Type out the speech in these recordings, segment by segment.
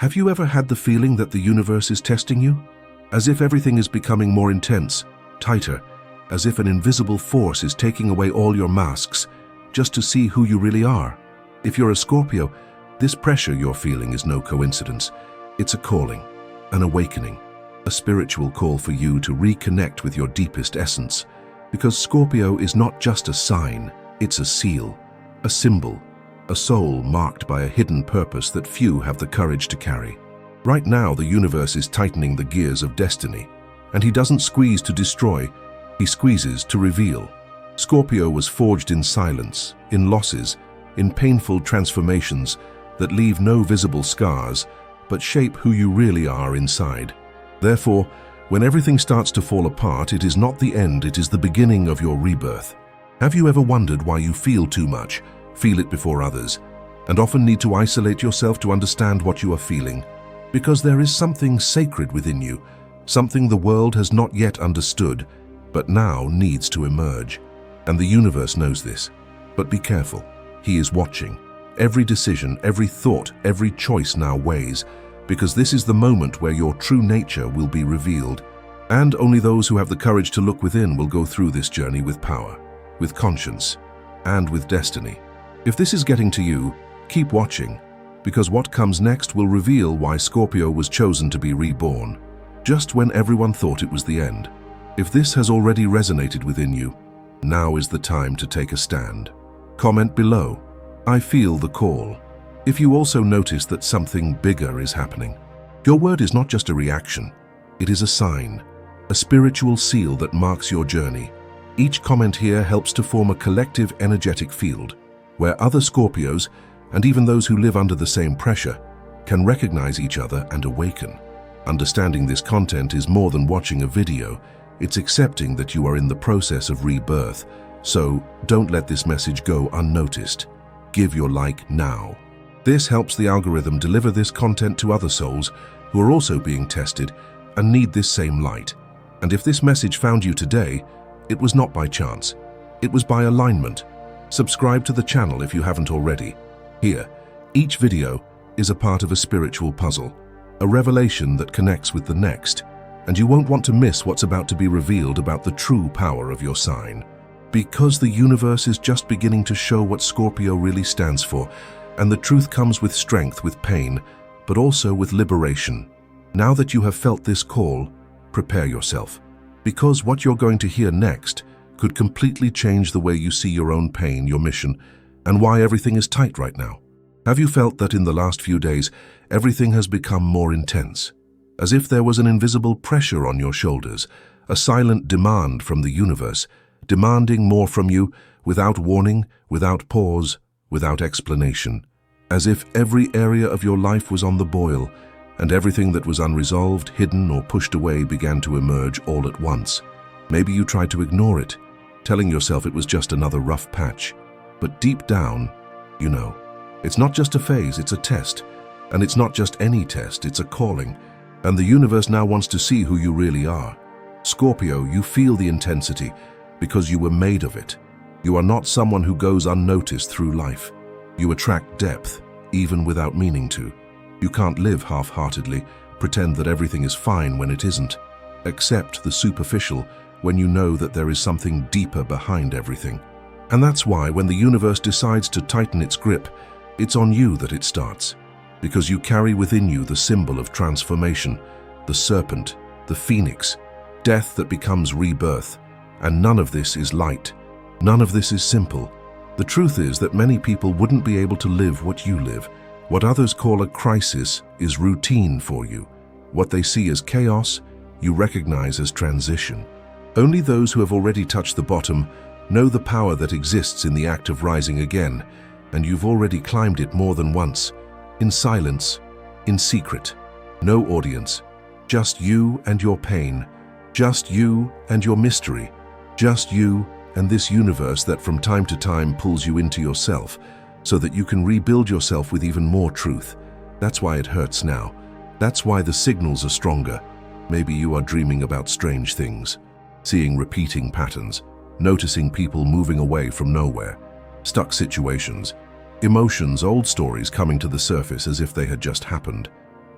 Have you ever had the feeling that the universe is testing you? As if everything is becoming more intense, tighter, as if an invisible force is taking away all your masks, just to see who you really are. If you're a Scorpio, this pressure you're feeling is no coincidence. It's a calling, an awakening, a spiritual call for you to reconnect with your deepest essence. Because Scorpio is not just a sign, it's a seal, a symbol, a soul marked by a hidden purpose that few have the courage to carry. Right now, the universe is tightening the gears of destiny, and he doesn't squeeze to destroy, he squeezes to reveal. Scorpio was forged in silence, in losses, in painful transformations that leave no visible scars, but shape who you really are inside. Therefore, when everything starts to fall apart, it is not the end, it is the beginning of your rebirth. Have you ever wondered why you feel too much, feel it before others, and often need to isolate yourself to understand what you are feeling? Because there is something sacred within you, something the world has not yet understood, but now needs to emerge. And the universe knows this. But be careful, he is watching. Every decision, every thought, every choice now weighs, because this is the moment where your true nature will be revealed. And only those who have the courage to look within will go through this journey with power, with conscience, and with destiny. If this is getting to you, keep watching, because what comes next will reveal why Scorpio was chosen to be reborn, just when everyone thought it was the end. If this has already resonated within you, now is the time to take a stand. Comment below, I feel the call. If you also notice that something bigger is happening. Your word is not just a reaction, it is a sign, a spiritual seal that marks your journey. Each comment here helps to form a collective energetic field, where other Scorpios, and even those who live under the same pressure, can recognize each other and awaken. Understanding this content is more than watching a video, it's accepting that you are in the process of rebirth. So don't let this message go unnoticed. Give your like now. This helps the algorithm deliver this content to other souls who are also being tested and need this same light. And if this message found you today, it was not by chance. It was by alignment. Subscribe to the channel if you haven't already. Here, each video is a part of a spiritual puzzle, a revelation that connects with the next, and you won't want to miss what's about to be revealed about the true power of your sign. Because the universe is just beginning to show what Scorpio really stands for, and the truth comes with strength, with pain, but also with liberation. Now that you have felt this call, prepare yourself, because what you're going to hear next could completely change the way you see your own pain, your mission, and why everything is tight right now. Have you felt that in the last few days, everything has become more intense? As if there was an invisible pressure on your shoulders, a silent demand from the universe, demanding more from you without warning, without pause, without explanation. As if every area of your life was on the boil, and everything that was unresolved, hidden, or pushed away began to emerge all at once. Maybe you tried to ignore it, telling yourself it was just another rough patch. But deep down, you know, it's not just a phase, it's a test. And it's not just any test, it's a calling. And the universe now wants to see who you really are. Scorpio, you feel the intensity because you were made of it. You are not someone who goes unnoticed through life. You attract depth, even without meaning to. You can't live half-heartedly, pretend that everything is fine when it isn't. Accept the superficial when you know that there is something deeper behind everything. And that's why when the universe decides to tighten its grip, it's on you that it starts. Because you carry within you the symbol of transformation, the serpent, the phoenix, death that becomes rebirth. And none of this is light. None of this is simple. The truth is that many people wouldn't be able to live what you live. What others call a crisis is routine for you. What they see as chaos, you recognize as transition. Only those who have already touched the bottom know the power that exists in the act of rising again, and you've already climbed it more than once, in silence, in secret, no audience, just you and your pain, just you and your mystery, just you and this universe that from time to time pulls you into yourself so that you can rebuild yourself with even more truth. That's why it hurts now. That's why the signals are stronger. Maybe you are dreaming about strange things, seeing repeating patterns, noticing people moving away from nowhere, stuck situations, emotions, old stories coming to the surface as if they had just happened.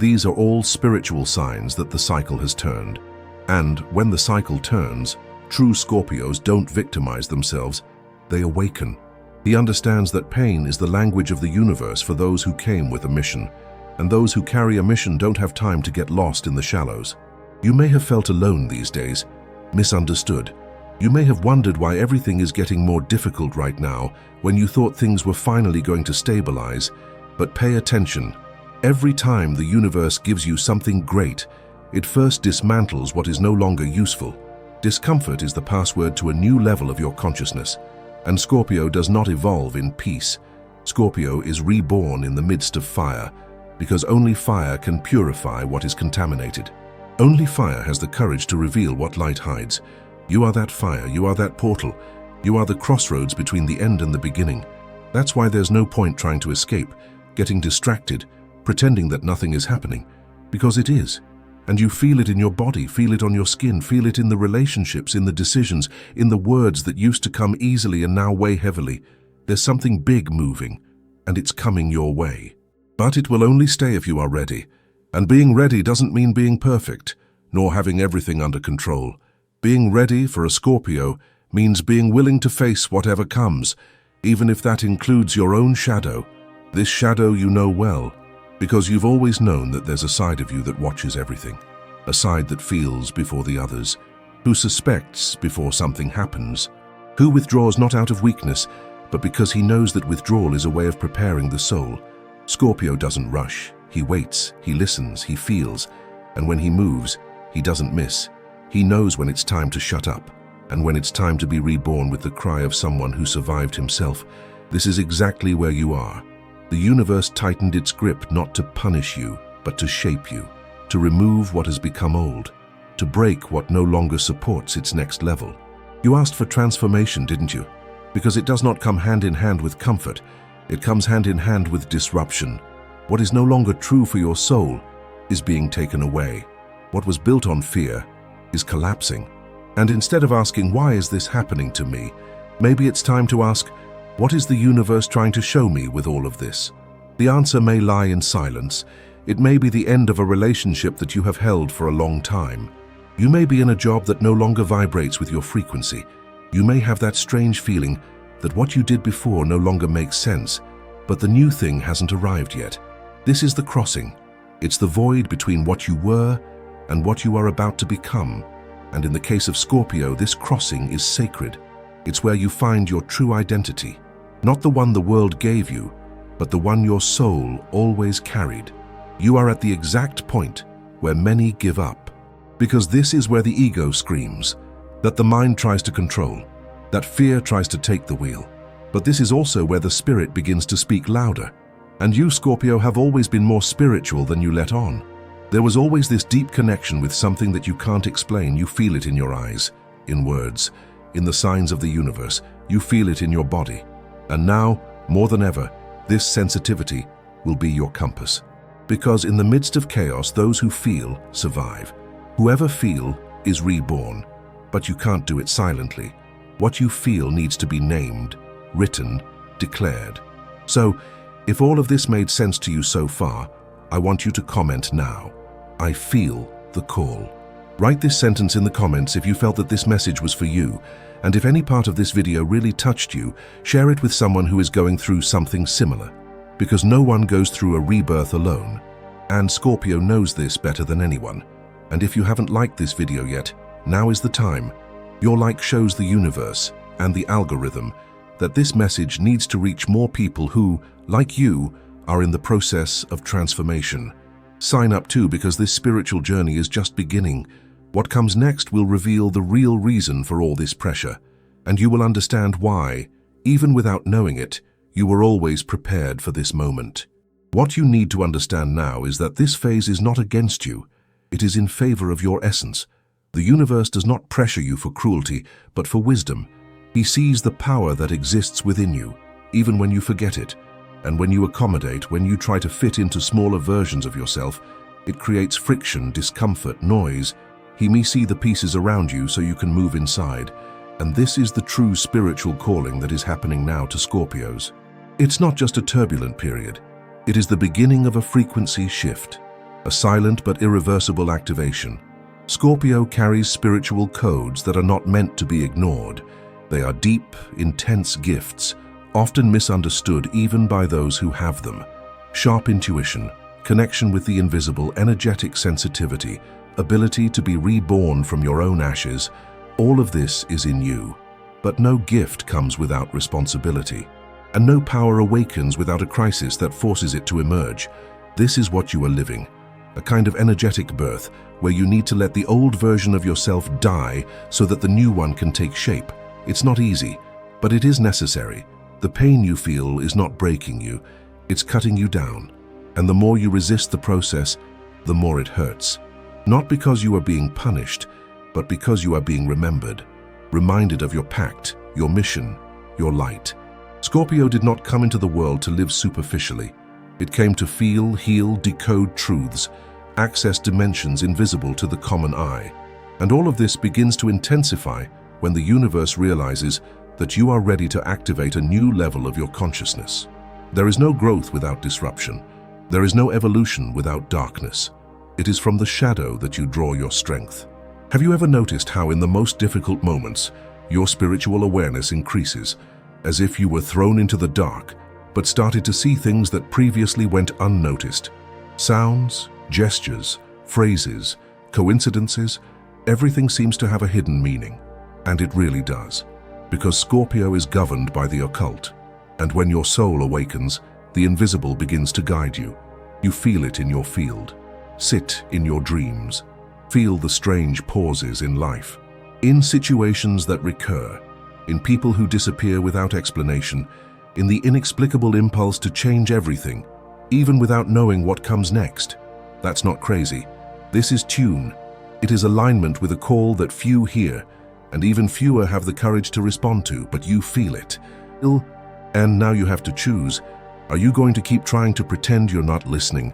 These are all spiritual signs that the cycle has turned. And when the cycle turns, true Scorpios don't victimize themselves, they awaken. He understands that pain is the language of the universe for those who came with a mission, and those who carry a mission don't have time to get lost in the shallows. You may have felt alone these days, misunderstood. You may have wondered why everything is getting more difficult right now when you thought things were finally going to stabilize. But pay attention. Every time the universe gives you something great, it first dismantles what is no longer useful. Discomfort is the password to a new level of your consciousness. And Scorpio does not evolve in peace. Scorpio is reborn in the midst of fire, because only fire can purify what is contaminated. Only fire has the courage to reveal what light hides. You are that fire, you are that portal, you are the crossroads between the end and the beginning. That's why there's no point trying to escape, getting distracted, pretending that nothing is happening, because it is. And you feel it in your body, feel it on your skin, feel it in the relationships, in the decisions, in the words that used to come easily and now weigh heavily. There's something big moving, and it's coming your way. But it will only stay if you are ready. And being ready doesn't mean being perfect, nor having everything under control. Being ready for a Scorpio means being willing to face whatever comes, even if that includes your own shadow. This shadow you know well, because you've always known that there's a side of you that watches everything, a side that feels before the others, who suspects before something happens, who withdraws not out of weakness, but because he knows that withdrawal is a way of preparing the soul. Scorpio doesn't rush. He waits, he listens, he feels, and when he moves, he doesn't miss. He knows when it's time to shut up, and when it's time to be reborn with the cry of someone who survived himself. This is exactly where you are. The universe tightened its grip not to punish you, but to shape you, to remove what has become old, to break what no longer supports its next level. You asked for transformation, didn't you? Because it does not come hand in hand with comfort. It comes hand in hand with disruption. What is no longer true for your soul is being taken away. What was built on fear is collapsing. And instead of asking, why is this happening to me? Maybe it's time to ask, what is the universe trying to show me with all of this? The answer may lie in silence. It may be the end of a relationship that you have held for a long time. You may be in a job that no longer vibrates with your frequency. You may have that strange feeling that what you did before no longer makes sense, but the new thing hasn't arrived yet. This is the crossing. It's the void between what you were and what you are about to become. And in the case of Scorpio, this crossing is sacred. It's where you find your true identity. Not the one the world gave you, but the one your soul always carried. You are at the exact point where many give up. Because this is where the ego screams, that the mind tries to control, that fear tries to take the wheel. But this is also where the spirit begins to speak louder. And you, Scorpio, have always been more spiritual than you let on. There was always this deep connection with something that you can't explain. You feel it in your eyes, in words, in the signs of the universe. You feel it in your body. And now, more than ever, this sensitivity will be your compass. Because in the midst of chaos, those who feel survive. Whoever feel is reborn. But you can't do it silently. What you feel needs to be named, written, declared. So, if all of this made sense to you so far, I want you to comment now. I feel the call. Write this sentence in the comments if you felt that this message was for you, and if any part of this video really touched you, share it with someone who is going through something similar. Because no one goes through a rebirth alone. And Scorpio knows this better than anyone. And if you haven't liked this video yet, now is the time. Your like shows the universe and the algorithm that this message needs to reach more people who, like you, are in the process of transformation. Sign up too, because this spiritual journey is just beginning. What comes next will reveal the real reason for all this pressure, and you will understand why, even without knowing it, you were always prepared for this moment. What you need to understand now is that this phase is not against you. It is in favor of your essence. The universe does not pressure you for cruelty, but for wisdom. He sees the power that exists within you, even when you forget it. And when you accommodate, when you try to fit into smaller versions of yourself, it creates friction, discomfort, noise. He may see the pieces around you so you can move inside. And this is the true spiritual calling that is happening now to Scorpios. It's not just a turbulent period. It is the beginning of a frequency shift. a silent but irreversible activation. Scorpio carries spiritual codes that are not meant to be ignored. They are deep, intense gifts, often misunderstood even by those who have them. Sharp intuition, connection with the invisible, energetic sensitivity, ability to be reborn from your own ashes, all of this is in you. But no gift comes without responsibility, and no power awakens without a crisis that forces it to emerge. This is what you are living, a kind of energetic birth where you need to let the old version of yourself die so that the new one can take shape. It's not easy, but it is necessary. The pain you feel is not breaking you, it's cutting you down. And the more you resist the process, the more it hurts. Not because you are being punished, but because you are being remembered. Reminded of your pact, your mission, your light. Scorpio did not come into the world to live superficially. It came to feel, heal, decode truths, access dimensions invisible to the common eye. And all of this begins to intensify when the universe realizes that you are ready to activate a new level of your consciousness. There is no growth without disruption. There is no evolution without darkness. It is from the shadow that you draw your strength. Have you ever noticed how in the most difficult moments, your spiritual awareness increases, as if you were thrown into the dark, but started to see things that previously went unnoticed? Sounds, gestures, phrases, coincidences, everything seems to have a hidden meaning. And it really does, because Scorpio is governed by the occult. And when your soul awakens, the invisible begins to guide you. You feel it in your field. Sit in your dreams. Feel the strange pauses in life, in situations that recur, in people who disappear without explanation, in the inexplicable impulse to change everything, even without knowing what comes next. That's not crazy. This is tune. It is alignment with a call that few hear, and even fewer have the courage to respond to, but you feel it. And now you have to choose. Are you going to keep trying to pretend you're not listening?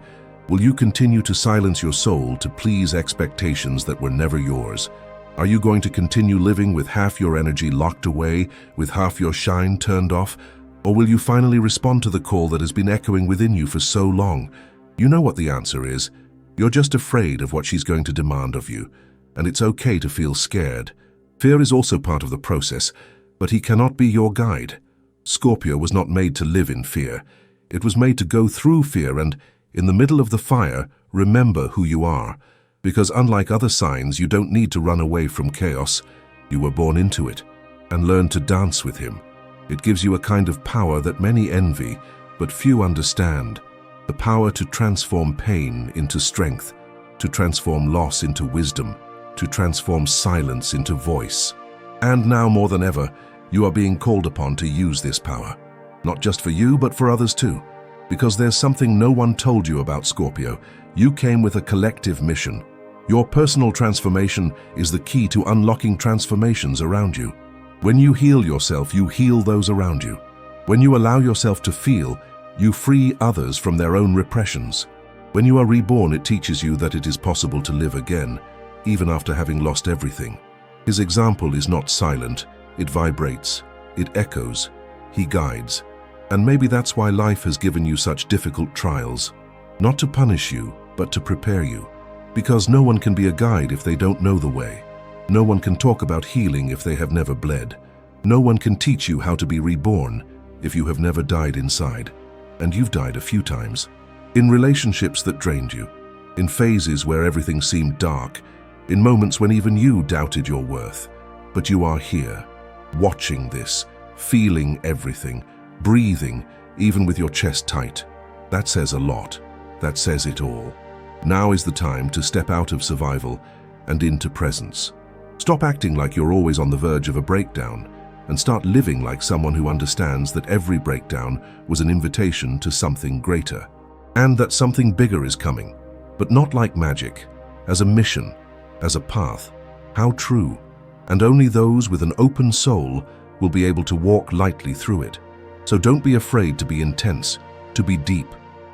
Will you continue to silence your soul to please expectations that were never yours? Are you going to continue living with half your energy locked away, with half your shine turned off? Or will you finally respond to the call that has been echoing within you for so long? You know what the answer is. You're just afraid of what she's going to demand of you. And it's okay to feel scared. Fear is also part of the process, but he cannot be your guide. Scorpio was not made to live in fear. It was made to go through fear and, in the middle of the fire, remember who you are. Because unlike other signs, you don't need to run away from chaos. You were born into it and learn to dance with him. It gives you a kind of power that many envy, but few understand. The power to transform pain into strength, to transform loss into wisdom, to transform silence into voice. And now more than ever, you are being called upon to use this power. Not just for you, but for others too. Because there's something no one told you about Scorpio. You came with a collective mission. Your personal transformation is the key to unlocking transformations around you. When you heal yourself, you heal those around you. When you allow yourself to feel, you free others from their own repressions. When you are reborn, it teaches you that it is possible to live again, even after having lost everything. His example is not silent, it vibrates, it echoes, he guides. And maybe that's why life has given you such difficult trials. Not to punish you, but to prepare you. Because no one can be a guide if they don't know the way. No one can talk about healing if they have never bled. No one can teach you how to be reborn if you have never died inside. And you've died a few times. In relationships that drained you. In phases where everything seemed dark. In moments when even you doubted your worth. But you are here, watching this, feeling everything, breathing, even with your chest tight. That says a lot. That says it all. Now is the time to step out of survival and into presence. Stop acting like you're always on the verge of a breakdown and start living like someone who understands that every breakdown was an invitation to something greater. And that something bigger is coming, but not like magic, as a mission, as a path. How true. And only those with an open soul will be able to walk lightly through it. So don't be afraid to be intense, to be deep,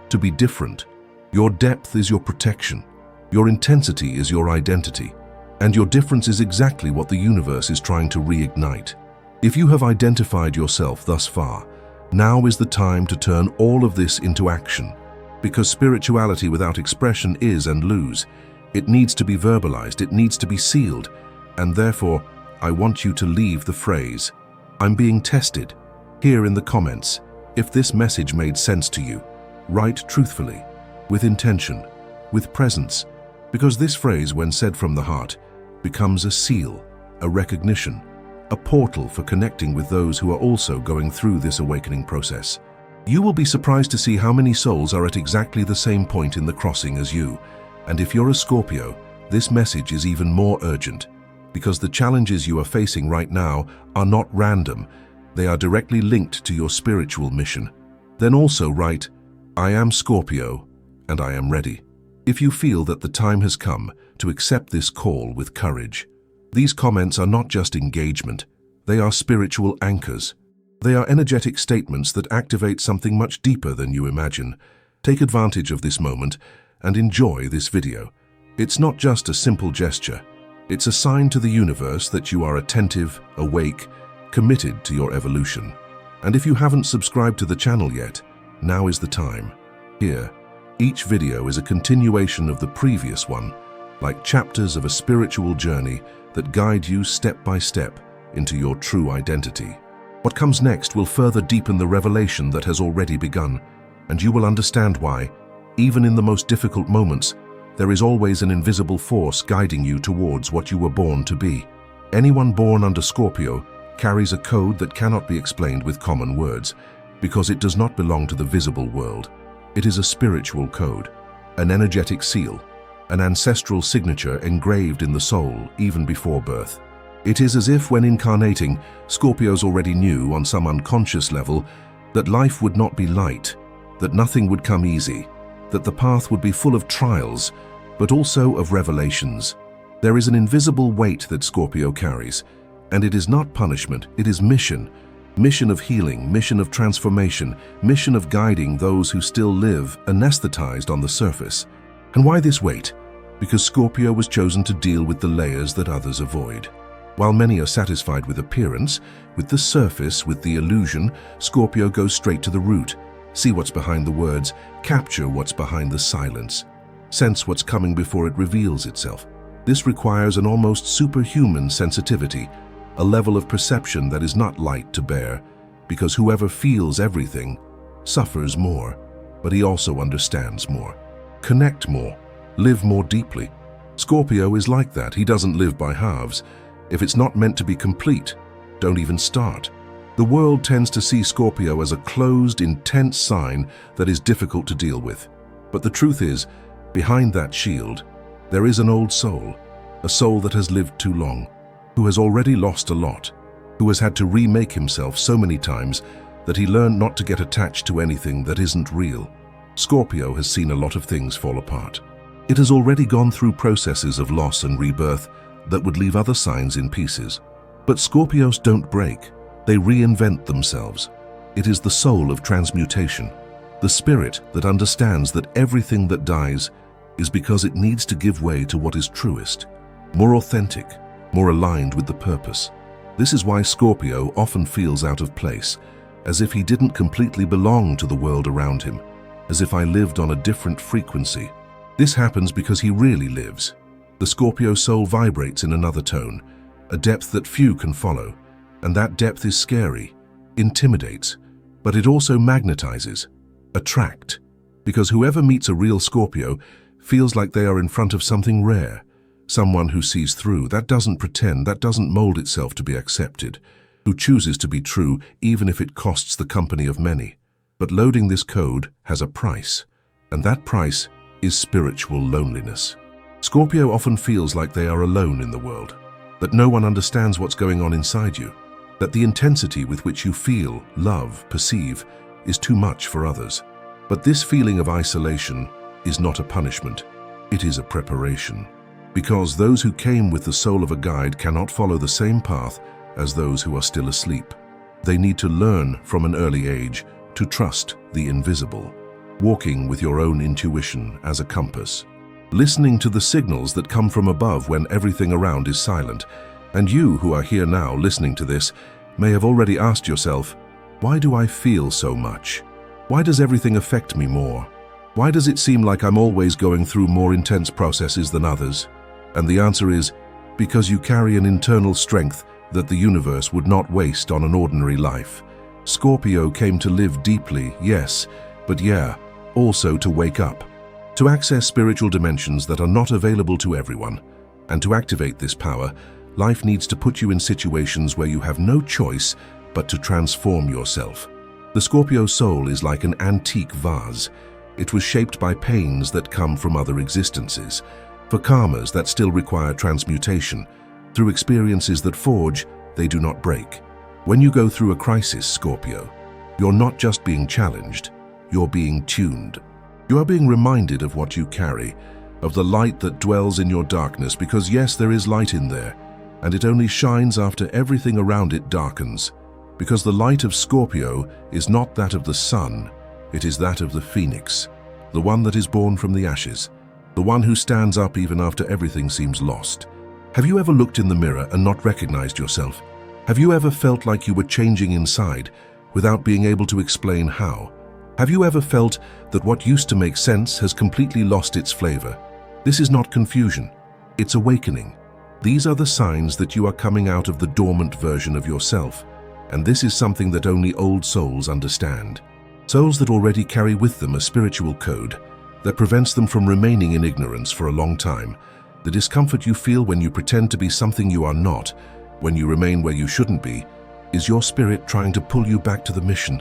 to be different. Your depth is your protection. Your intensity is your identity. And your difference is exactly what the universe is trying to reignite. If you have identified yourself thus far, now is the time to turn all of this into action. because spirituality without expression is and lose. It needs to be verbalized, it needs to be sealed, and therefore, I want you to leave the phrase, "I'm being tested," here in the comments. If this message made sense to you, write truthfully, with intention, with presence, because this phrase, when said from the heart, becomes a seal, a recognition, a portal for connecting with those who are also going through this awakening process. You will be surprised to see how many souls are at exactly the same point in the crossing as you. And if you're a Scorpio, this message is even more urgent, because the challenges you are facing right now are not random. They are directly linked to your spiritual mission. Then also write, "I am Scorpio, and I am ready." If you feel that the time has come to accept this call with courage. These comments are not just engagement, they are spiritual anchors. They are energetic statements that activate something much deeper than you imagine. Take advantage of this moment and enjoy this video. It's not just a simple gesture. It's a sign to the universe that you are attentive, awake, committed to your evolution. And if you haven't subscribed to the channel yet, now is the time. Here, each video is a continuation of the previous one, like chapters of a spiritual journey that guide you step by step into your true identity. What comes next will further deepen the revelation that has already begun, and you will understand why, even in the most difficult moments, there is always an invisible force guiding you towards what you were born to be. Anyone born under Scorpio carries a code that cannot be explained with common words, because it does not belong to the visible world. It is a spiritual code, an energetic seal, an ancestral signature engraved in the soul even before birth. It is as if when incarnating, Scorpios already knew on some unconscious level that life would not be light, that nothing would come easy, that the path would be full of trials, but also of revelations. There is an invisible weight that Scorpio carries, and it is not punishment, it is mission. Mission of healing, mission of transformation, mission of guiding those who still live anesthetized on the surface. And why this weight? Because Scorpio was chosen to deal with the layers that others avoid. While many are satisfied with appearance, with the surface, with the illusion, Scorpio goes straight to the root. See what's behind the words, capture what's behind the silence. Sense what's coming before it reveals itself. This requires an almost superhuman sensitivity, a level of perception that is not light to bear, because whoever feels everything suffers more, but he also understands more. Connect more, live more deeply. Scorpio is like that. He doesn't live by halves. If it's not meant to be complete, don't even start. The world tends to see Scorpio as a closed, intense sign that is difficult to deal with. But the truth is, behind that shield, there is an old soul, a soul that has lived too long, who has already lost a lot, who has had to remake himself so many times that he learned not to get attached to anything that isn't real. Scorpio has seen a lot of things fall apart. It has already gone through processes of loss and rebirth that would leave other signs in pieces. But Scorpios don't break, they reinvent themselves. It is the soul of transmutation, the spirit that understands that everything that dies is because it needs to give way to what is truest, more authentic, more aligned with the purpose. This is why Scorpio often feels out of place, as if he didn't completely belong to the world around him, as if I lived on a different frequency. This happens because he really lives. The Scorpio soul vibrates in another tone, a depth that few can follow, and that depth is scary, intimidates, but it also magnetizes, attract, because whoever meets a real Scorpio feels like they are in front of something rare, someone who sees through, that doesn't pretend, that doesn't mold itself to be accepted, who chooses to be true even if it costs the company of many. But loading this code has a price, and that price is spiritual loneliness. Scorpio often feels like they are alone in the world, that no one understands what's going on inside you, that the intensity with which you feel, love, perceive is too much for others. But this feeling of isolation is not a punishment, it is a preparation. Because those who came with the soul of a guide cannot follow the same path as those who are still asleep. They need to learn from an early age to trust the invisible, walking with your own intuition as a compass, listening to the signals that come from above when everything around is silent. And you who are here now listening to this may have already asked yourself, why do I feel so much? Why does everything affect me more? Why does it seem like I'm always going through more intense processes than others? And the answer is, because you carry an internal strength that the universe would not waste on an ordinary life. Scorpio came to live deeply, yes, but also to wake up, to access spiritual dimensions that are not available to everyone. And to activate this power, life needs to put you in situations where you have no choice but to transform yourself. The Scorpio soul is like an antique vase. It was shaped by pains that come from other existences, for karmas that still require transmutation, through experiences that forge, they do not break. When you go through a crisis, Scorpio, you're not just being challenged, you're being tuned. You are being reminded of what you carry, of the light that dwells in your darkness, because yes, there is light in there, and it only shines after everything around it darkens. Because the light of Scorpio is not that of the sun, it is that of the phoenix, the one that is born from the ashes, the one who stands up even after everything seems lost. Have you ever looked in the mirror and not recognized yourself? Have you ever felt like you were changing inside without being able to explain how? Have you ever felt that what used to make sense has completely lost its flavor? This is not confusion, it's awakening. These are the signs that you are coming out of the dormant version of yourself, and this is something that only old souls understand. Souls that already carry with them a spiritual code that prevents them from remaining in ignorance for a long time. The discomfort you feel when you pretend to be something you are not, when you remain where you shouldn't be, is your spirit trying to pull you back to the mission.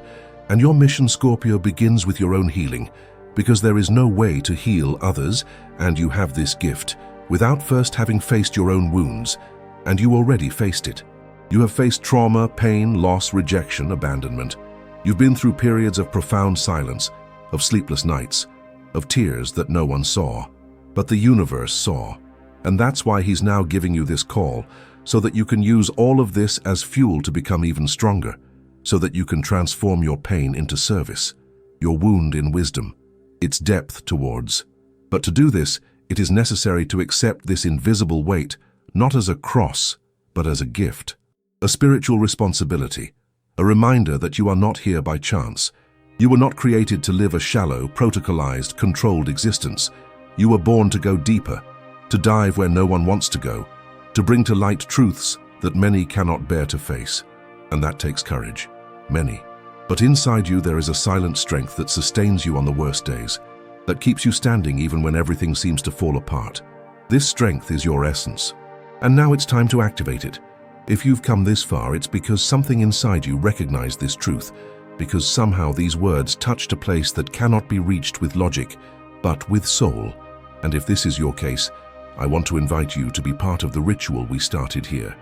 And your mission, Scorpio, begins with your own healing, because there is no way to heal others, and you have this gift, without first having faced your own wounds, and you already faced it. You have faced trauma, pain, loss, rejection, abandonment. You've been through periods of profound silence, of sleepless nights, of tears that no one saw, but the universe saw. And that's why he's now giving you this call, so that you can use all of this as fuel to become even stronger, so that you can transform your pain into service, your wound in wisdom, its depth towards. But to do this, it is necessary to accept this invisible weight, not as a cross, but as a gift, a spiritual responsibility, a reminder that you are not here by chance. You were not created to live a shallow, protocolized, controlled existence. You were born to go deeper, to dive where no one wants to go, to bring to light truths that many cannot bear to face. And that takes courage. Many. But inside you there is a silent strength that sustains you on the worst days, that keeps you standing even when everything seems to fall apart. This strength is your essence. And now it's time to activate it. If you've come this far, it's because something inside you recognized this truth, because somehow these words touched a place that cannot be reached with logic, but with soul. And if this is your case, I want to invite you to be part of the ritual we started here.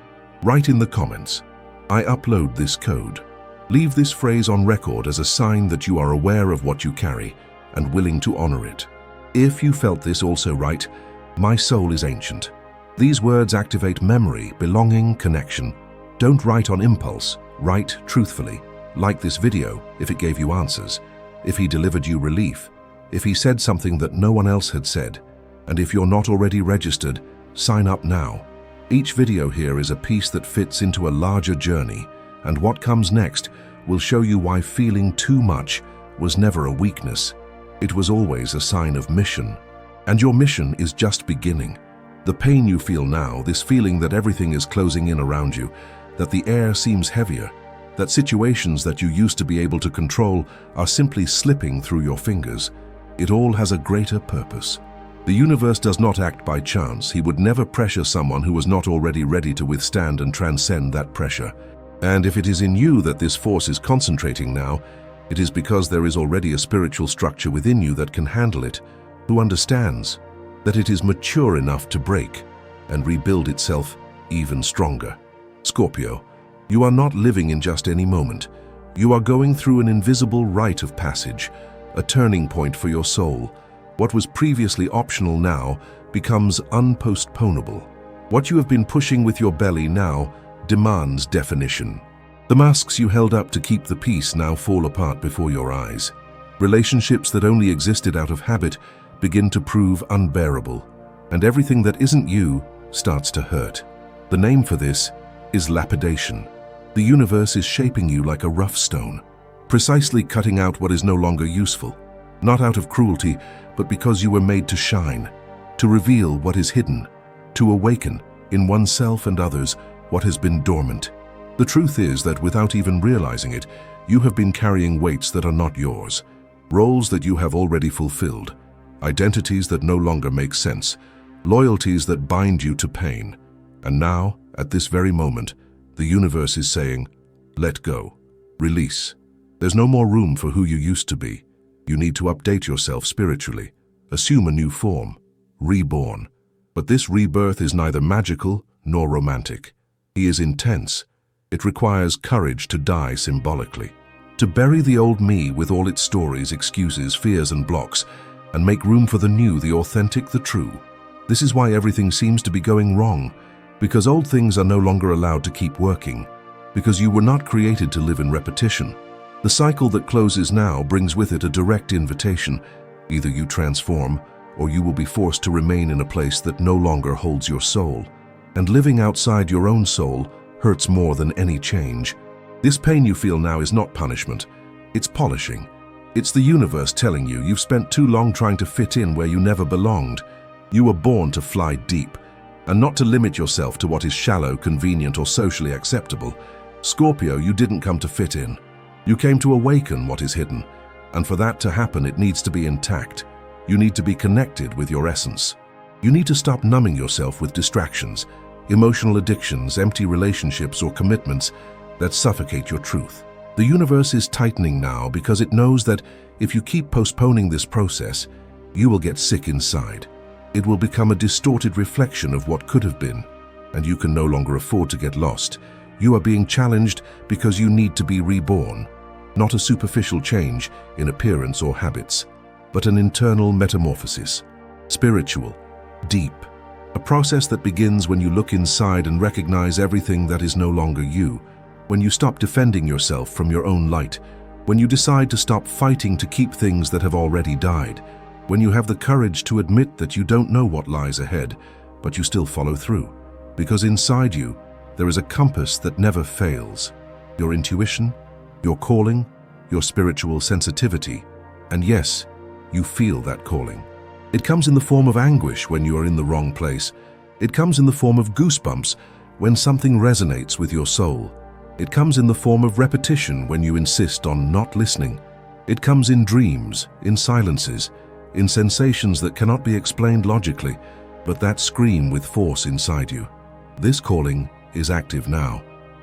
Write in the comments, "I upload this code." Leave this phrase on record as a sign that you are aware of what you carry and willing to honor it. If you felt this, also write, "My soul is ancient." These words activate memory, belonging, connection. Don't write on impulse, write truthfully. Like this video if it gave you answers, if he delivered you relief, if he said something that no one else had said. And if you're not already registered, sign up now. Each video here is a piece that fits into a larger journey, and what comes next will show you why feeling too much was never a weakness. It was always a sign of mission. And your mission is just beginning. The pain you feel now, this feeling that everything is closing in around you, that the air seems heavier, that situations that you used to be able to control are simply slipping through your fingers, it all has a greater purpose. The universe does not act by chance. He would never pressure someone who was not already ready to withstand and transcend that pressure. And if it is in you that this force is concentrating now, it is because there is already a spiritual structure within you that can handle it, who understands that it is mature enough to break and rebuild itself even stronger. Scorpio, you are not living in just any moment. You are going through an invisible rite of passage, a turning point for your soul. What was previously optional now becomes unpostponable. What you have been pushing with your belly now demands definition. The masks you held up to keep the peace now fall apart before your eyes. Relationships that only existed out of habit begin to prove unbearable, and everything that isn't you starts to hurt. The name for this is lapidation. The universe is shaping you like a rough stone, precisely cutting out what is no longer useful. Not out of cruelty, but because you were made to shine, to reveal what is hidden, to awaken, in oneself and others, what has been dormant. The truth is that without even realizing it, you have been carrying weights that are not yours, roles that you have already fulfilled, identities that no longer make sense, loyalties that bind you to pain. And now, at this very moment, the universe is saying, let go, release. There's no more room for who you used to be. You need to update yourself spiritually, assume a new form, reborn. But this rebirth is neither magical nor romantic. It is intense. It requires courage to die symbolically, to bury the old me with all its stories, excuses, fears, and blocks, and make room for the new, the authentic, the true. This is why everything seems to be going wrong, because old things are no longer allowed to keep working, because you were not created to live in repetition. The cycle that closes now brings with it a direct invitation. Either you transform, or you will be forced to remain in a place that no longer holds your soul. And living outside your own soul hurts more than any change. This pain you feel now is not punishment. It's polishing. It's the universe telling you you've spent too long trying to fit in where you never belonged. You were born to fly deep, and not to limit yourself to what is shallow, convenient, or socially acceptable. Scorpio, you didn't come to fit in. You came to awaken what is hidden, and for that to happen, it needs to be intact. You need to be connected with your essence. You need to stop numbing yourself with distractions, emotional addictions, empty relationships, or commitments that suffocate your truth. The universe is tightening now because it knows that if you keep postponing this process, you will get sick inside. It will become a distorted reflection of what could have been, and you can no longer afford to get lost. You are being challenged because you need to be reborn, not a superficial change in appearance or habits, but an internal metamorphosis, spiritual, deep, a process that begins when you look inside and recognize everything that is no longer you, when you stop defending yourself from your own light, when you decide to stop fighting to keep things that have already died, when you have the courage to admit that you don't know what lies ahead, but you still follow through, because inside you, there is a compass that never fails, your intuition, your calling, your spiritual sensitivity, and yes, you feel that calling. It comes in the form of anguish when you are in the wrong place. It comes in the form of goosebumps when something resonates with your soul. It comes in the form of repetition when you insist on not listening. It comes in dreams, in silences, in sensations that cannot be explained logically, but that scream with force inside you. This calling is active now,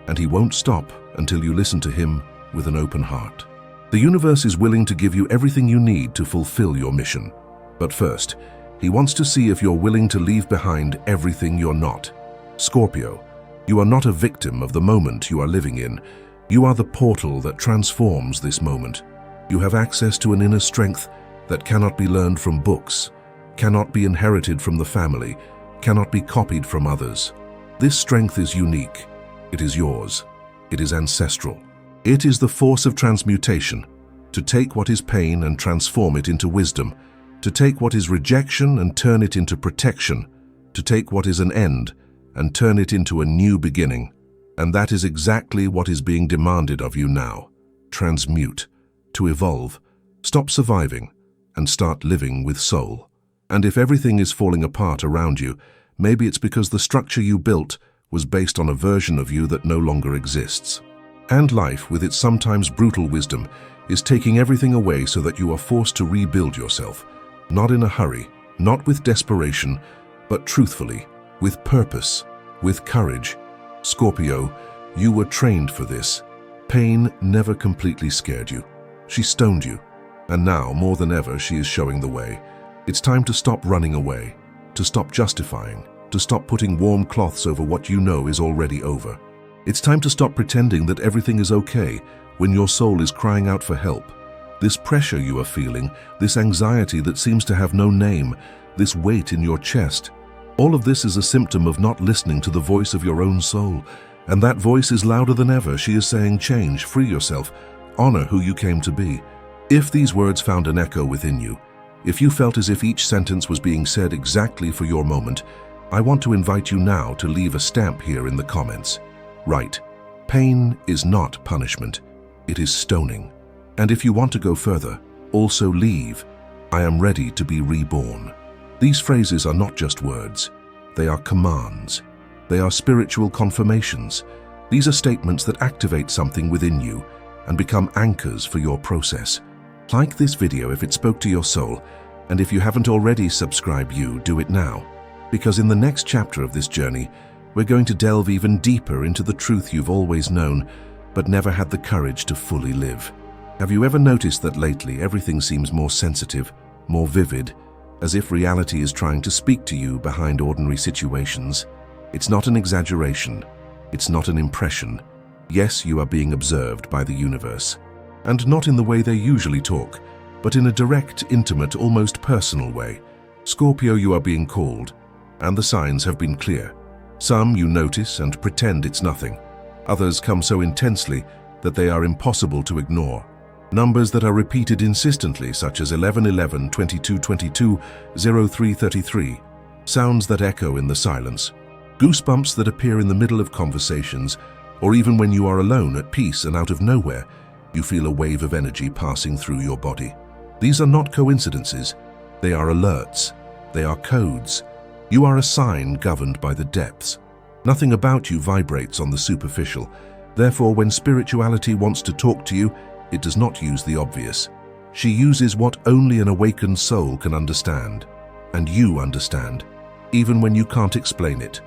and he won't stop until you listen to him with an open heart. The universe is willing to give you everything you need to fulfill your mission. But first, he wants to see if you're willing to leave behind everything you're not. Scorpio, you are not a victim of the moment you are living in. You are the portal that transforms this moment. You have access to an inner strength that cannot be learned from books, cannot be inherited from the family, cannot be copied from others. This strength is unique. It is yours. It is ancestral. It is the force of transmutation, to take what is pain and transform it into wisdom, to take what is rejection and turn it into protection, to take what is an end and turn it into a new beginning. And that is exactly what is being demanded of you now. Transmute, to evolve, stop surviving, and start living with soul. And if everything is falling apart around you, maybe it's because the structure you built was based on a version of you that no longer exists. And life, with its sometimes brutal wisdom, is taking everything away so that you are forced to rebuild yourself. Not in a hurry, not with desperation, but truthfully, with purpose, with courage. Scorpio, you were trained for this. Pain never completely scared you. She stoned you. And now, more than ever, she is showing the way. It's time to stop running away, to stop justifying, to stop putting warm cloths over what you know is already over. It's time to stop pretending that everything is okay when your soul is crying out for help. This pressure you are feeling, this anxiety that seems to have no name, this weight in your chest, all of this is a symptom of not listening to the voice of your own soul. And that voice is louder than ever. She is saying, change, free yourself, honor who you came to be. If these words found an echo within you, if you felt as if each sentence was being said exactly for your moment, I want to invite you now to leave a stamp here in the comments. Write, pain is not punishment, it is stoning. And if you want to go further, Also leave. I am ready to be reborn. These phrases are not just words. They are commands. They are spiritual confirmations. These are statements that activate something within you and become anchors for your process. Like this video if it spoke to your soul, and if you haven't already subscribed, do it now. Because in the next chapter of this journey, we're going to delve even deeper into the truth you've always known, but never had the courage to fully live. Have you ever noticed that lately everything seems more sensitive, more vivid, as if reality is trying to speak to you behind ordinary situations? It's not an exaggeration. It's not an impression. Yes, you are being observed by the universe. And not in the way they usually talk, but in a direct, intimate, almost personal way. Scorpio, you are being called, and the signs have been clear. Some you notice and pretend it's nothing. Others come so intensely that they are impossible to ignore. Numbers that are repeated insistently, such as 1111, 2222, 0333. Sounds that echo in the silence. Goosebumps that appear in the middle of conversations, or even when you are alone at peace and out of nowhere, you feel a wave of energy passing through your body. These are not coincidences. They are alerts. They are codes. You are a sign governed by the depths. Nothing about you vibrates on the superficial. Therefore, when spirituality wants to talk to you, it does not use the obvious. She uses what only an awakened soul can understand. And you understand, even when you can't explain it.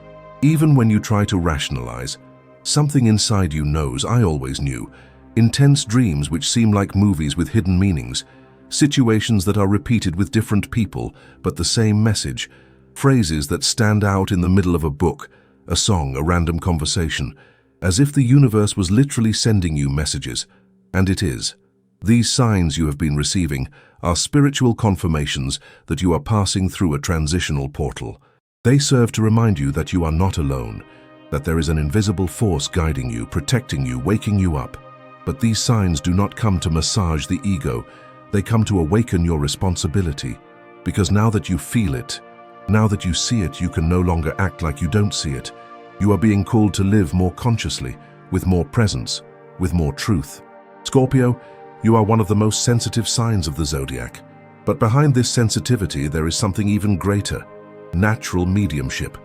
Even when you try to rationalize, something inside you knows. I always knew. Intense dreams which seem like movies with hidden meanings. Situations that are repeated with different people, but the same message. Phrases that stand out in the middle of a book, a song, a random conversation, as if the universe was literally sending you messages. And it is. These signs you have been receiving are spiritual confirmations that you are passing through a transitional portal. They serve to remind you that you are not alone, that there is an invisible force guiding you, protecting you, waking you up. But these signs do not come to massage the ego. They come to awaken your responsibility. Because now that you feel it, now that you see it, you can no longer act like you don't see it. You are being called to live more consciously, with more presence, with more truth. Scorpio, you are one of the most sensitive signs of the zodiac. But behind this sensitivity, there is something even greater. Natural mediumship.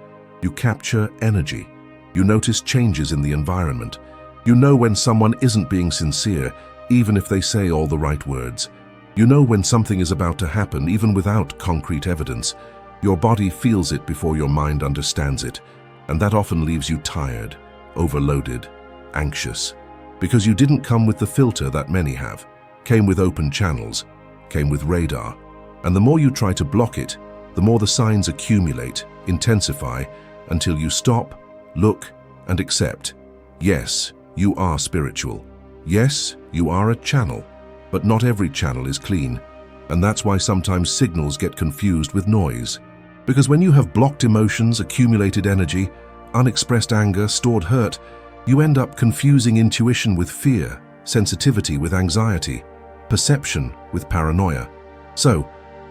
You capture energy. You notice changes in the environment. You know when someone isn't being sincere, even if they say all the right words. You know when something is about to happen, even without concrete evidence. Your body feels it before your mind understands it, and that often leaves you tired, overloaded, anxious. Because you didn't come with the filter that many have, came with open channels, came with radar. And the more you try to block it, the more the signs accumulate, intensify, until you stop, look, and accept. Yes, you are spiritual. Yes, you are a channel, but not every channel is clean. And that's why sometimes signals get confused with noise. Because when you have blocked emotions, accumulated energy, unexpressed anger, stored hurt, you end up confusing intuition with fear, sensitivity with anxiety, perception with paranoia. So,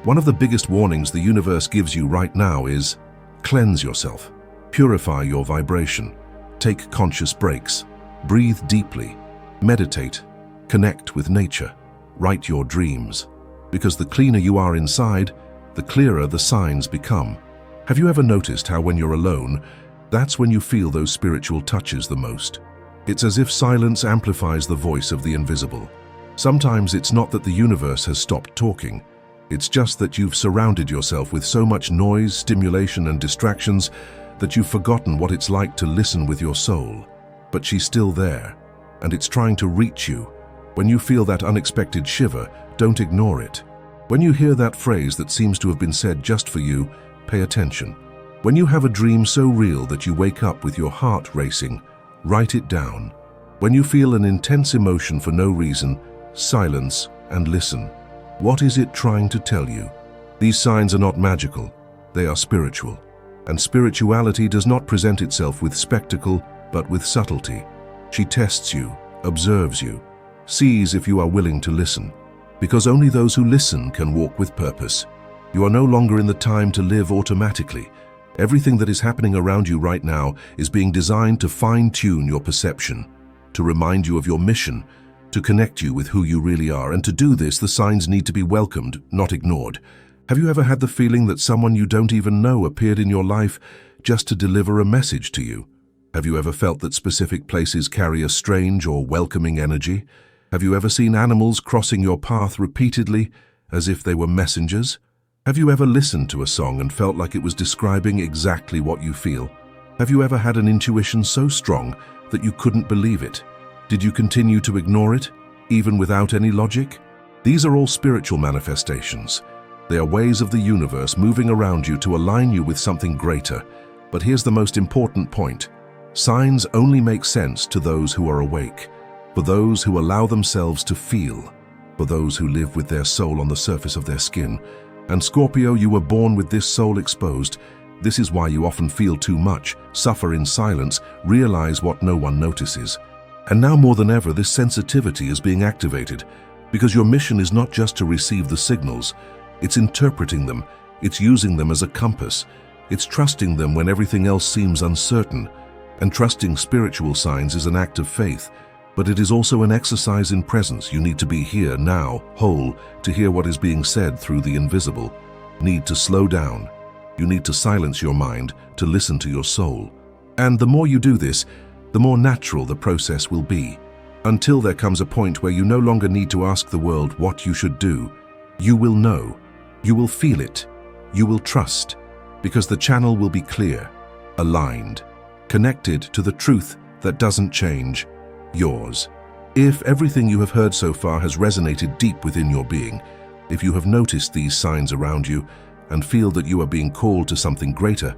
one of the biggest warnings the universe gives you right now is cleanse yourself, purify your vibration, take conscious breaks, breathe deeply, meditate, connect with nature, write your dreams. Because the cleaner you are inside, the clearer the signs become. Have you ever noticed how when you're alone, that's when you feel those spiritual touches the most? It's as if silence amplifies the voice of the invisible. Sometimes it's not that the universe has stopped talking. It's just that you've surrounded yourself with so much noise, stimulation, and distractions that you've forgotten what it's like to listen with your soul. But she's still there, and it's trying to reach you. When you feel that unexpected shiver, don't ignore it. When you hear that phrase that seems to have been said just for you, pay attention. When you have a dream so real that you wake up with your heart racing, write it down. When you feel an intense emotion for no reason, silence and listen. What is it trying to tell you? These signs are not magical, they are spiritual. And spirituality does not present itself with spectacle, but with subtlety. She tests you, observes you, sees if you are willing to listen. Because only those who listen can walk with purpose. You are no longer in the time to live automatically. Everything that is happening around you right now is being designed to fine-tune your perception, to remind you of your mission, to connect you with who you really are. And to do this, the signs need to be welcomed, not ignored. Have you ever had the feeling that someone you don't even know appeared in your life just to deliver a message to you? Have you ever felt that specific places carry a strange or welcoming energy? Have you ever seen animals crossing your path repeatedly as if they were messengers? Have you ever listened to a song and felt like it was describing exactly what you feel? Have you ever had an intuition so strong that you couldn't believe it? Did you continue to ignore it, even without any logic? These are all spiritual manifestations. They are ways of the universe moving around you to align you with something greater. But here's the most important point. Signs only make sense to those who are awake, for those who allow themselves to feel, for those who live with their soul on the surface of their skin. And Scorpio, you were born with this soul exposed. This is why you often feel too much, suffer in silence, realize what no one notices. And now more than ever, this sensitivity is being activated, because your mission is not just to receive the signals, it's interpreting them, it's using them as a compass, it's trusting them when everything else seems uncertain. And trusting spiritual signs is an act of faith, but it is also an exercise in presence. You need to be here now, whole, to hear what is being said through the invisible. Need to slow down. You need to silence your mind to listen to your soul. And the more you do this, the more natural the process will be, until there comes a point where you no longer need to ask the world what you should do. You will know. You will feel it. You will trust, because the channel will be clear, aligned, connected to the truth that doesn't change, yours. If everything you have heard so far has resonated deep within your being, if you have noticed these signs around you and feel that you are being called to something greater,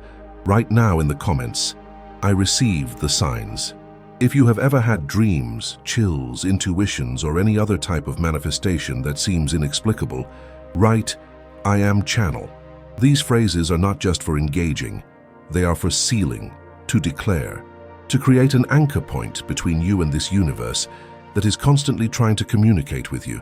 write now in the comments, "I received the signs." If you have ever had dreams, chills, intuitions, or any other type of manifestation that seems inexplicable, write, "I am channel." These phrases are not just for engaging, they are for sealing, to declare, to create an anchor point between you and this universe that is constantly trying to communicate with you.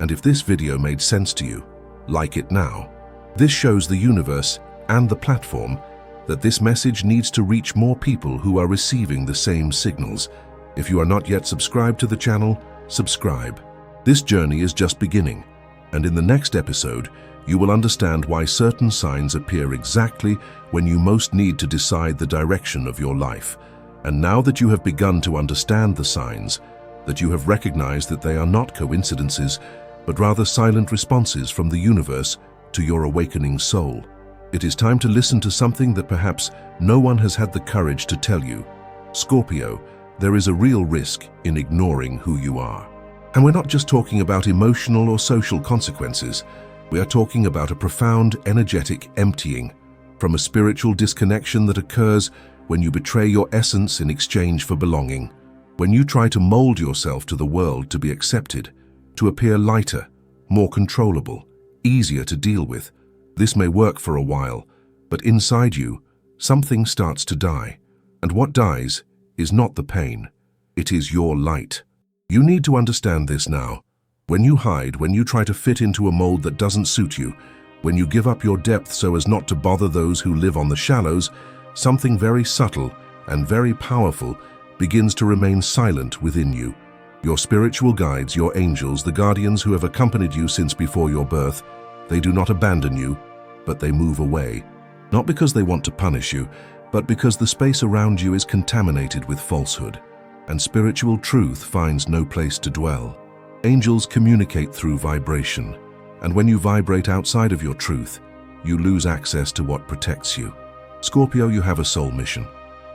And if this video made sense to you, like it now. This shows the universe and the platform that this message needs to reach more people who are receiving the same signals. If you are not yet subscribed to the channel, subscribe. This journey is just beginning, and in the next episode, you will understand why certain signs appear exactly when you most need to decide the direction of your life. And now that you have begun to understand the signs, that you have recognized that they are not coincidences, but rather silent responses from the universe to your awakening soul, it is time to listen to something that perhaps no one has had the courage to tell you. Scorpio, there is a real risk in ignoring who you are. And we're not just talking about emotional or social consequences. We are talking about a profound, energetic emptying from a spiritual disconnection that occurs when you betray your essence in exchange for belonging, when you try to mold yourself to the world to be accepted, to appear lighter, more controllable, easier to deal with. This may work for a while, but inside you, something starts to die. And what dies is not the pain, it is your light. You need to understand this now. When you hide, when you try to fit into a mold that doesn't suit you, when you give up your depth so as not to bother those who live on the shallows, something very subtle and very powerful begins to remain silent within you. Your spiritual guides, your angels, the guardians who have accompanied you since before your birth, they do not abandon you, but they move away. Not because they want to punish you, but because the space around you is contaminated with falsehood, and spiritual truth finds no place to dwell. Angels communicate through vibration, and when you vibrate outside of your truth, you lose access to what protects you. Scorpio, you have a soul mission,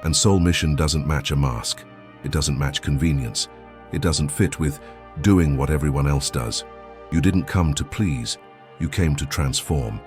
and soul mission doesn't match a mask. It doesn't match convenience. It doesn't fit with doing what everyone else does. You didn't come to please, you came to transform.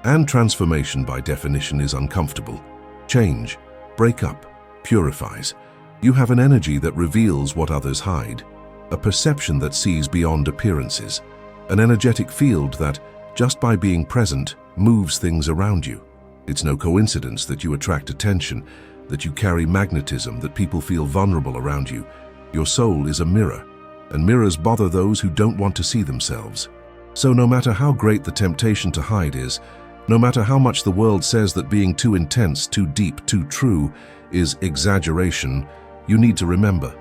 And transformation by definition is uncomfortable. Change, break up, purifies. You have an energy that reveals what others hide, a perception that sees beyond appearances, an energetic field that, just by being present, moves things around you. It's no coincidence that you attract attention, that you carry magnetism, that people feel vulnerable around you. Your soul is a mirror, and mirrors bother those who don't want to see themselves. So no matter how great the temptation to hide is, no matter how much the world says that being too intense, too deep, too true is exaggeration, you need to remember,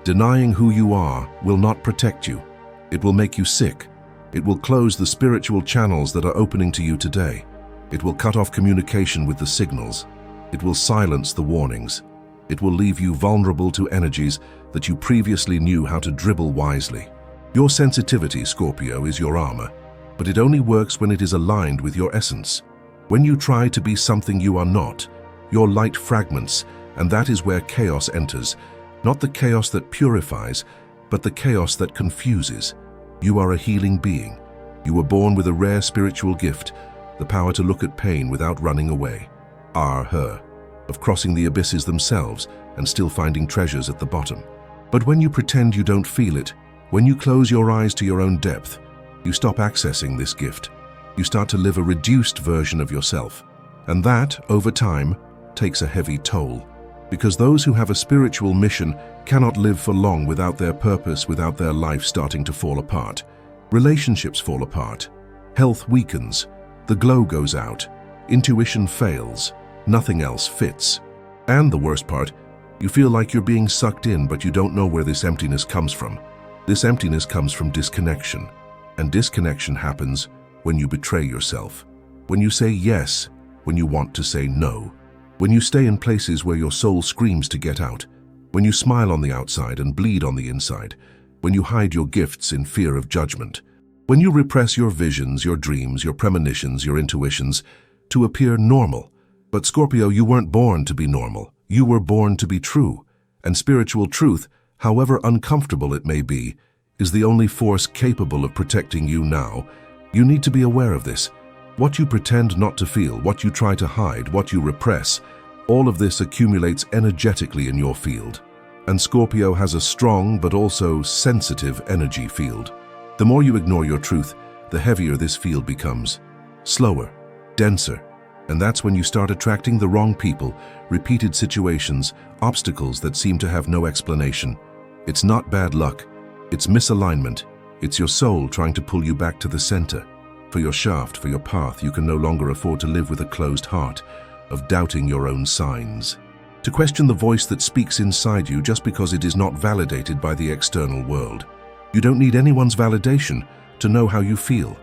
Denying who you are will not protect you. It will make you sick. It will close the spiritual channels that are opening to you today. It will cut off communication with the signals. It will silence the warnings. It will leave you vulnerable to energies that you previously knew how to dribble wisely. Your sensitivity, Scorpio, is your armor, but it only works when it is aligned with your essence. When you try to be something you are not, your light fragments, and that is where chaos enters. Not the chaos that purifies, but the chaos that confuses. You are a healing being. You were born with a rare spiritual gift, the power to look at pain without running away. Her, of crossing the abysses themselves and still finding treasures at the bottom. But when you pretend you don't feel it, when you close your eyes to your own depth, you stop accessing this gift. You start to live a reduced version of yourself. And that, over time, takes a heavy toll. Because those who have a spiritual mission cannot live for long without their purpose, without their life starting to fall apart. Relationships fall apart. Health weakens. The glow goes out. Intuition fails. Nothing else fits. And the worst part, you feel like you're being sucked in, but you don't know where this emptiness comes from. This emptiness comes from disconnection. And disconnection happens when you betray yourself. When you say yes, when you want to say no. When you stay in places where your soul screams to get out. When you smile on the outside and bleed on the inside. When you hide your gifts in fear of judgment. When you repress your visions, your dreams, your premonitions, your intuitions to appear normal. But Scorpio, you weren't born to be normal. You were born to be true. And spiritual truth, however uncomfortable it may be, is the only force capable of protecting you now. You need to be aware of this. What you pretend not to feel, what you try to hide, what you repress, all of this accumulates energetically in your field. And Scorpio has a strong but also sensitive energy field. The more you ignore your truth, the heavier this field becomes. Slower, denser. And that's when you start attracting the wrong people, repeated situations, obstacles that seem to have no explanation. It's not bad luck. It's misalignment. It's your soul trying to pull you back to the center. For your shaft, for your path, you can no longer afford to live with a closed heart, of doubting your own signs. To question the voice that speaks inside you just because it is not validated by the external world. You don't need anyone's validation to know how you feel.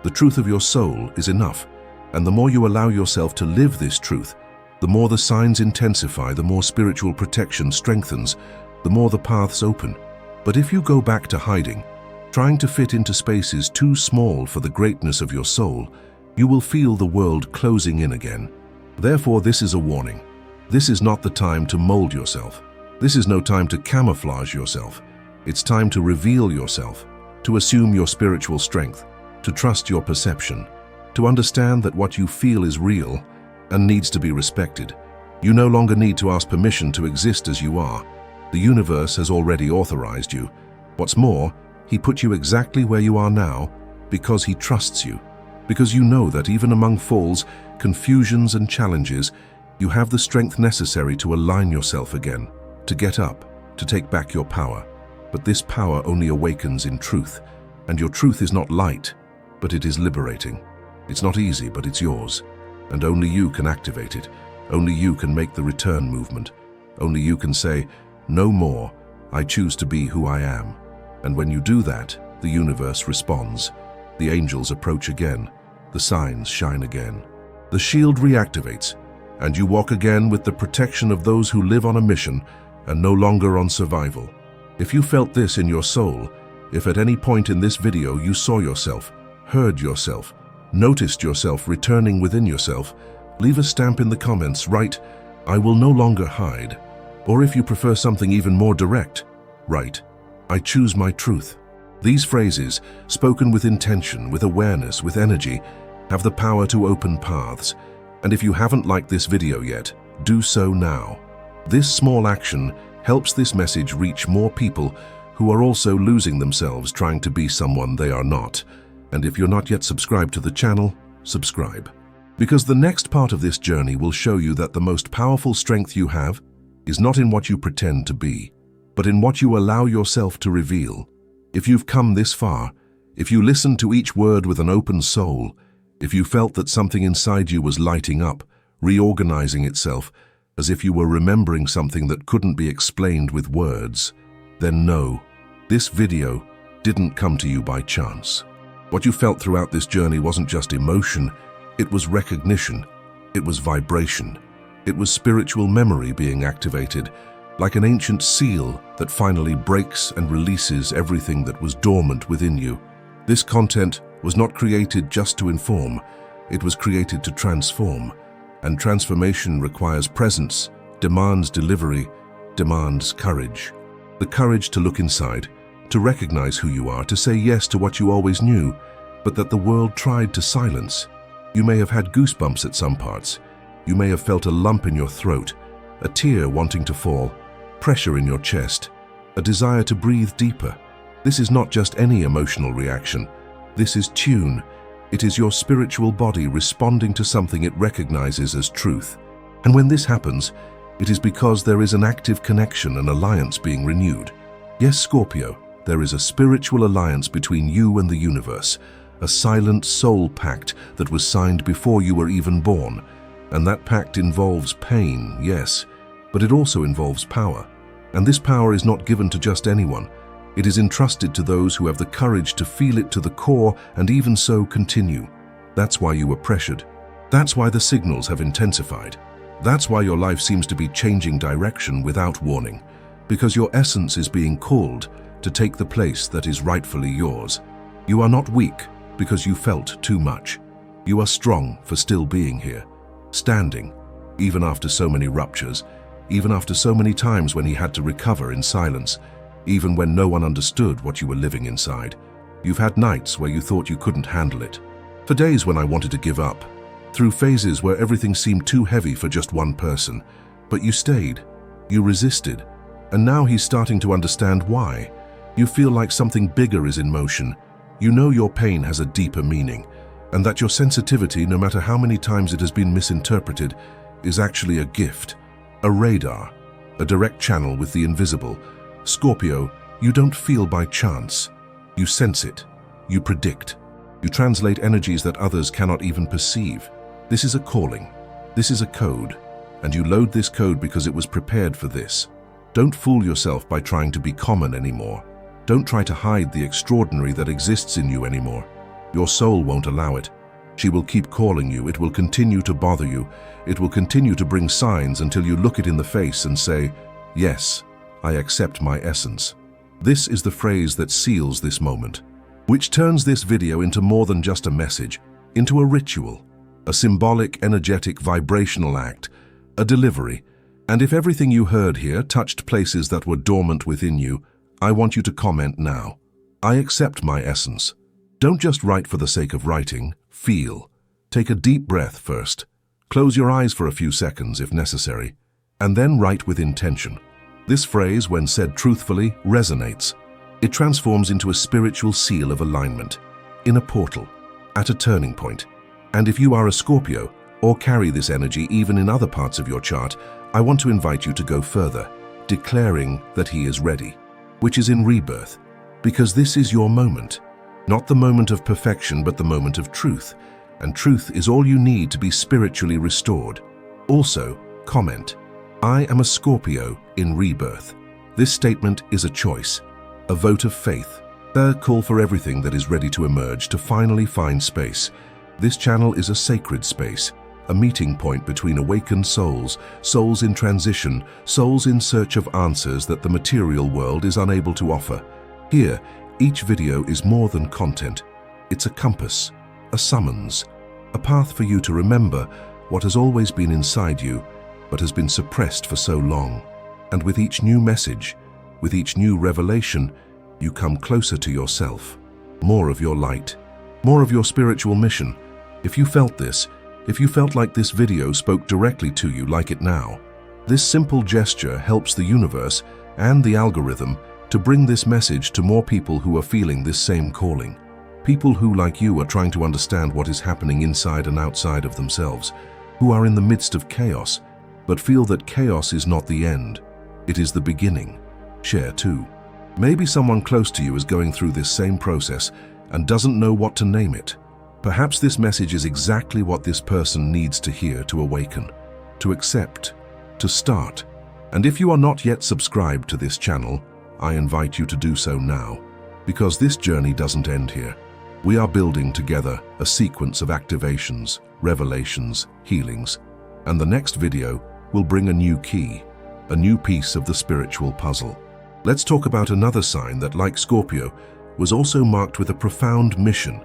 The truth of your soul is enough. And the more you allow yourself to live this truth, the more the signs intensify, the more spiritual protection strengthens, the more the paths open. But if you go back to hiding, trying to fit into spaces too small for the greatness of your soul, you will feel the world closing in again. Therefore, this is a warning. This is not the time to mold yourself. This is no time to camouflage yourself. It's time to reveal yourself, to assume your spiritual strength, to trust your perception, to understand that what you feel is real and needs to be respected. You no longer need to ask permission to exist as you are. The universe has already authorized you. What's more, he put you exactly where you are now because he trusts you. Because you know that even among falls, confusions and challenges, you have the strength necessary to align yourself again, to get up, to take back your power. But this power only awakens in truth, and your truth is not light, but it is liberating. It's not easy, but it's yours, and only you can activate it. Only you can make the return movement. Only you can say, no more, I choose to be who I am. And when you do that, the universe responds. The angels approach again. The signs shine again. The shield reactivates, and you walk again with the protection of those who live on a mission and no longer on survival. If you felt this in your soul, if at any point in this video you saw yourself, heard yourself, noticed yourself returning within yourself, leave a stamp in the comments, write, I will no longer hide. Or if you prefer something even more direct, write, I choose my truth. These phrases, spoken with intention, with awareness, with energy, have the power to open paths. And if you haven't liked this video yet, do so now. This small action helps this message reach more people who are also losing themselves trying to be someone they are not. And if you're not yet subscribed to the channel, subscribe. Because the next part of this journey will show you that the most powerful strength you have is not in what you pretend to be, but in what you allow yourself to reveal. If you've come this far, if you listened to each word with an open soul, if you felt that something inside you was lighting up, reorganizing itself, as if you were remembering something that couldn't be explained with words, then know, this video didn't come to you by chance. What you felt throughout this journey wasn't just emotion, it was recognition, it was vibration, it was spiritual memory being activated, like an ancient seal that finally breaks and releases everything that was dormant within you. This content was not created just to inform, it was created to transform. And transformation requires presence, demands delivery, demands courage. The courage to look inside, to recognize who you are, to say yes to what you always knew, but that the world tried to silence. You may have had goosebumps at some parts. You may have felt a lump in your throat, a tear wanting to fall, pressure in your chest, a desire to breathe deeper. This is not just any emotional reaction. This is tune. It is your spiritual body responding to something it recognizes as truth. And when this happens, it is because there is an active connection and alliance being renewed. Yes, Scorpio, there is a spiritual alliance between you and the universe, a silent soul pact that was signed before you were even born. And that pact involves pain, yes, but it also involves power. And this power is not given to just anyone. It is entrusted to those who have the courage to feel it to the core and even so continue. That's why you were pressured. That's why the signals have intensified. That's why your life seems to be changing direction without warning. Because your essence is being called to take the place that is rightfully yours. You are not weak because you felt too much. You are strong for still being here, standing, even after so many ruptures, even after so many times when he had to recover in silence, even when no one understood what you were living inside. You've had nights where you thought you couldn't handle it. For days when I wanted to give up. Through phases where everything seemed too heavy for just one person. But you stayed. You resisted. And now he's starting to understand why. You feel like something bigger is in motion. You know your pain has a deeper meaning. And that your sensitivity, no matter how many times it has been misinterpreted, is actually a gift. A radar. A direct channel with the invisible. Scorpio, you don't feel by chance. You sense it. You predict. You translate energies that others cannot even perceive. This is a calling. This is a code. And you load this code because it was prepared for this. Don't fool yourself by trying to be common anymore. Don't try to hide the extraordinary that exists in you anymore. Your soul won't allow it. She will keep calling you. It will continue to bother you. It will continue to bring signs until you look it in the face and say, yes, I accept my essence. This is the phrase that seals this moment, which turns this video into more than just a message, into a ritual, a symbolic, energetic, vibrational act, a delivery. And if everything you heard here touched places that were dormant within you, I want you to comment now. I accept my essence. Don't just write for the sake of writing, feel. Take a deep breath first. Close your eyes for a few seconds if necessary, and then write with intention. This phrase, when said truthfully, resonates. It transforms into a spiritual seal of alignment, in a portal, at a turning point. And if you are a Scorpio, or carry this energy even in other parts of your chart, I want to invite you to go further, declaring that he is ready, which is in rebirth, because this is your moment. Not the moment of perfection, but the moment of truth. And truth is all you need to be spiritually restored. Also, comment, I am a Scorpio in rebirth. This statement is a choice, a vote of faith, a call for everything that is ready to emerge to finally find space. This channel is a sacred space, a meeting point between awakened souls, souls in transition, souls in search of answers that the material world is unable to offer. Here, each video is more than content. It's a compass, a summons, a path for you to remember what has always been inside you, but has been suppressed for so long. And with each new message, with each new revelation, you come closer to yourself, more of your light, more of your spiritual mission. If you felt this, if you felt like this video spoke directly to you like it now, this simple gesture helps the universe and the algorithm to bring this message to more people who are feeling this same calling. People who, like you, are trying to understand what is happening inside and outside of themselves, who are in the midst of chaos, but feel that chaos is not the end, it is the beginning. Share too. Maybe someone close to you is going through this same process and doesn't know what to name it. Perhaps this message is exactly what this person needs to hear to awaken, to accept, to start. And if you are not yet subscribed to this channel, I invite you to do so now, because this journey doesn't end here. We are building together a sequence of activations, revelations, healings, and the next video will bring a new key, a new piece of the spiritual puzzle. Let's talk about another sign that, like Scorpio, was also marked with a profound mission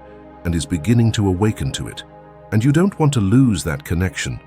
and is beginning to awaken to it. And you don't want to lose that connection.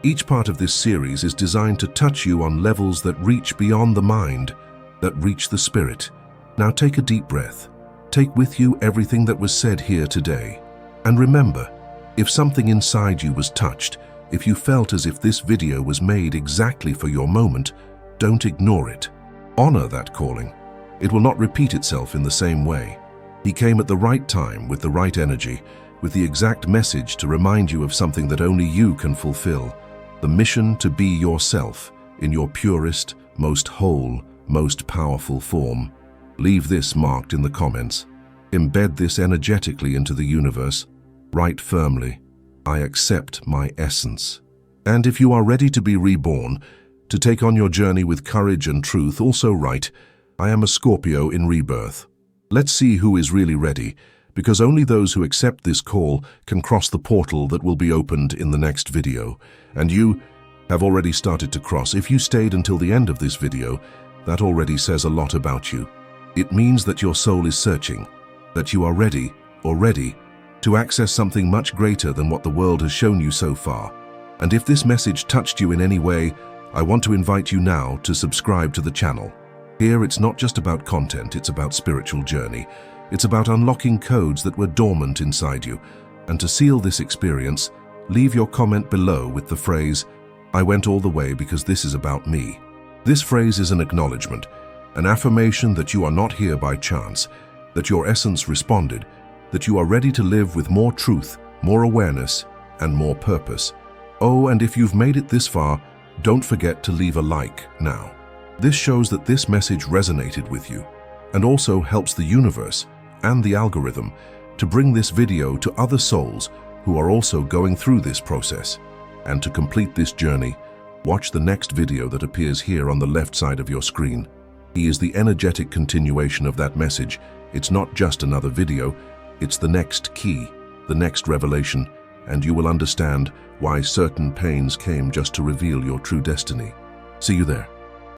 Each part of this series is designed to touch you on levels that reach beyond the mind, that reach the spirit. Now take a deep breath. Take with you everything that was said here today. And remember, if something inside you was touched, if you felt as if this video was made exactly for your moment, don't ignore it. Honor that calling. It will not repeat itself in the same way. He came at the right time with the right energy, with the exact message to remind you of something that only you can fulfill. The mission to be yourself in your purest, most whole, most powerful form. Leave this marked in the comments. Embed this energetically into the universe. Write firmly, I accept my essence. And if you are ready to be reborn, to take on your journey with courage and truth, also write, I am a Scorpio in rebirth. Let's see who is really ready, because only those who accept this call can cross the portal that will be opened in the next video. And you have already started to cross. If you stayed until the end of this video, that already says a lot about you. It means that your soul is searching, that you are ready to access something much greater than what the world has shown you so far. And if this message touched you in any way, I want to invite you now to subscribe to the channel. Here it's not just about content, it's about spiritual journey. It's about unlocking codes that were dormant inside you. And to seal this experience, leave your comment below with the phrase, I went all the way because this is about me. This phrase is an acknowledgement, an affirmation that you are not here by chance, that your essence responded, that you are ready to live with more truth, more awareness, and more purpose. Oh, and if you've made it this far, don't forget to leave a like now. This shows that this message resonated with you, and also helps the universe and the algorithm to bring this video to other souls who are also going through this process. And to complete this journey, watch the next video that appears here on the left side of your screen. He is the energetic continuation of that message. It's not just another video, it's the next key, the next revelation, and you will understand why certain pains came just to reveal your true destiny. See you there.